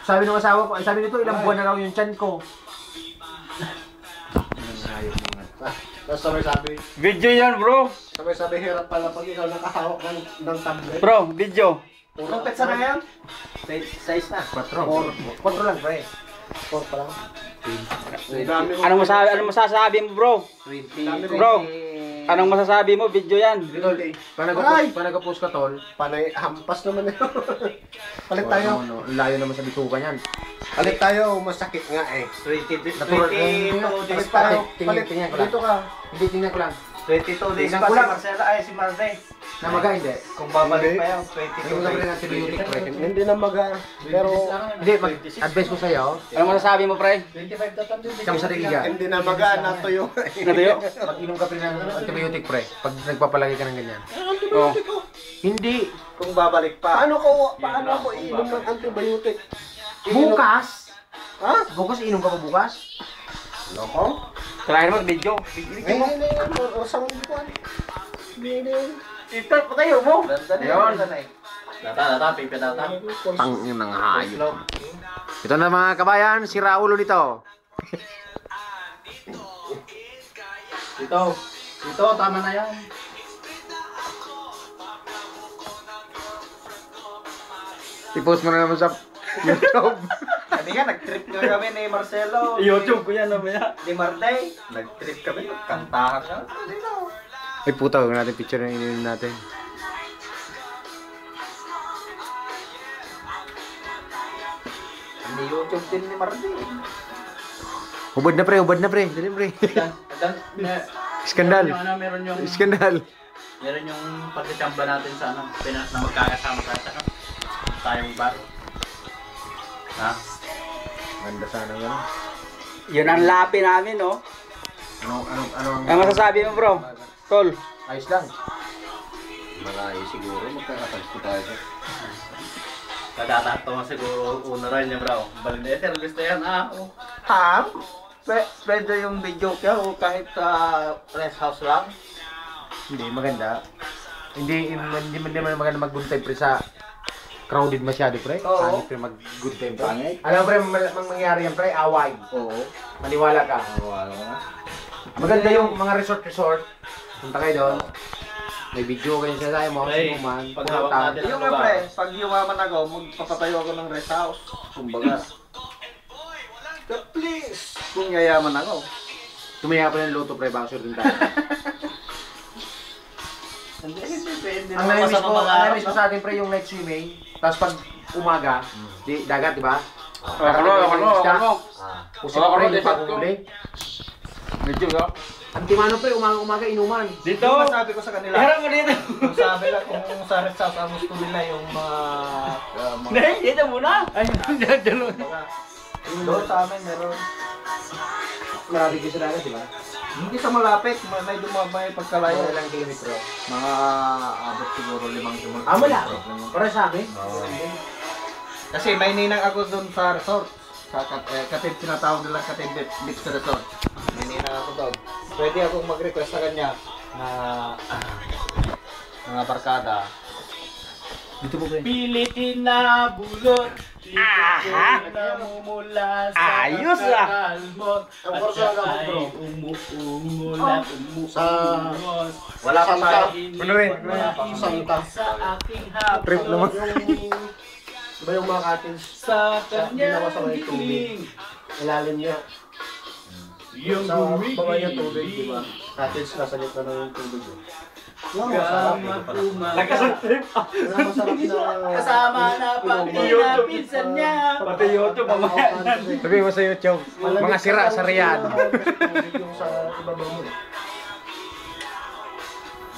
Sabi ng asawa ko, sabi nito ilang buwan na raw yung tiyan ko. Tapos sabay-sabi. Video yan, bro. Sabay-sabi hirap pala pag ikaw nakahawak ng tablet. Bro, video. Anong petsa na yan? Size na. 4 lang, pre. 4 pa lang. Anong masasabi mo, bro? 20. Bro, anong masasabi mo? Video yan. Panagapos ka, tol. Panay, hampas naman yun. Palit tayo. Layo naman sa bituka niyan. Palit tayo, masakit nga eh. 22 Palit tayo. Palit, tingnan ko lang. dito ka. Hindi, tingnan ko lang. 22 days Tingnan pa ko si lang. Marcela, ay si Marde. Namaga, hindi. Kung babalik pa yan, Ayun na 22 rin days. ang antibiotic, pre. Hindi na maga. Pero, Hindi, advice ko sa'yo. Anong masasabi mo, pre? 25 na tayo. Isang sa riga. hindi na maga, natuyo. Natuyo? Mag-inom ka pre ng antibiotic, pre. Pag nagpapalagay ka ng ganyan. Oh. Hindi. Kung babalik pa. Paano ako iinom ng antibiotic? Bukas. Ha? Bukas, inom ka pa bukas? Loko? Try mo, video. Hindi na yun. Orsang buwan. Hindi na yun. Ito, patayo mo. Ayun. Data, pipi data. Tangin ng hayop. Ito na mga kabayan, si Raulo nito. Ito, tama na yan. I-post mo na naman sa YouTube. Kanina, nag-trip nga kami ni Marcelo. YouTube ko yan, mamaya. Ni Marde. Nag-trip kami, kantahan ka. Ay puta, huwag natin picture na ininom natin. Ni YouTube din ni Marde. Hubad na pre. Dali pre. Skandal. Skandal. Meron yung pagkachamba natin sa ano, na magkakasama tayo sa tayong bar. Ha? Ganda sana yan. Yun ang lapi namin, no? Ano Ano masasabi mo, bro? Tol. Ayos lang. Malayo siguro, magkakatagpo tayo. Kadatato mo siguro una rin niya, bro. Balindeter, gusto yan, oh. Ha? Pwede yung video kaya o kahit sa rest house lang. Hindi, maganda. Hindi man maganda mag-good time pre sa crowded masyado pre. Oo. Pangit pre mag-good time pre. Pangit? Alam mo pre, mangyayari yan pre, away. Oo. Maniwala ka. Wala nga. Maganda yung mga resort. Punta kayo doon. May video kayo sa tayo mo, Pre, sinuman. pag hawak natin Yung nga pre, pag yumaman ako, magpapatayo ako ng rest house. Kumbaga. Please! Kung yayaman ako. Tumaya pa ng luto pre, baka sure din tayo. Hindi Ang namiss ko sa atin pre yung night swimming. Tapos pag umaga, di dagat, di ba? Ako. Pusin pre yung paghuli. Video, no? Antimano pre, umaga inuman. Dito. Yung sabi ko sa kanila, Harap mo dito. kung sabi lang kung sa rest house, ang gusto nila yung mga Hindi, dito muna. Ay, dalo. doon sa amin meron. Marami kayo sa dagat, di ba? Hindi sa malapit, may dumabay pagkalayo. Kaya lang kilometro. Mga abot siguro 5 kilometro. Wala. Para sa amin. Kasi may ninang ako doon sa resort. Sa Katib, tinatawag nila Katib Beach Resort. May ninang ako doon. Pwede akong mag-request sa kanya na mga barkada. Dito po pre. Pilitin na bulot. Aha. Namumula Ayos, ah. kalbot. Ang kurso na ako, bro. Umuungulat, Sa Wala pa Santa. tayo. Ano rin? Santa. Sa aking hapon. Trip naman. Diba yung mga cottage? Sa Ginawa sa kanyang may tubig. giling. Ilalim niya. Yung Sa baba niya tubig, gumigil. diba? Cottage nasa gitna na yung tubig. Wow, Gama masarap. tumagal. Masarap na. Kasama na pati na pinsan niya. Pati YouTube, mamaya. Sabi mo sa YouTube, mga sira sa Riyadh. Yung sa ibabaw mo.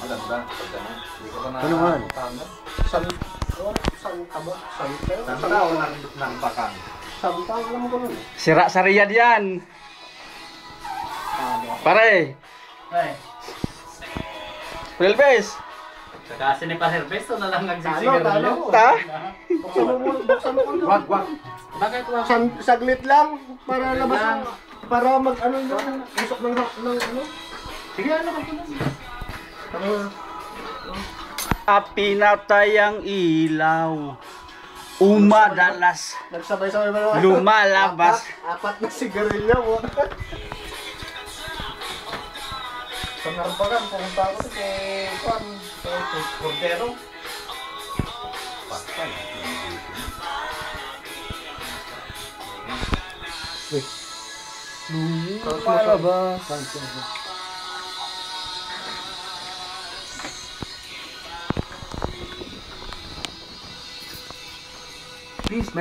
Maganda. Hindi ko pa na Ano man? Santa ba? Santa? Santa o ng bakang? Santa, alam ko nun. Sira sa Riyadh yan. Pare. Ay, Real face. kasi ni Pa Herbesto na lang Talo, nagsisigarilyo. talo. Ta? Buksan mo muna, buksan mo muna. Wag. Bakit wag? Saglit lang para labas ang para mag ano yung usok ng ano. Sige, ano ka Pinatay ang ilaw. Umadalas. Nagsabay-sabay ba naman? Lumalabas. Apat na sigarilyo mo. Sa Narbagan, pumunta ako kay Juan, kay Cordero. Lumalabas. Please,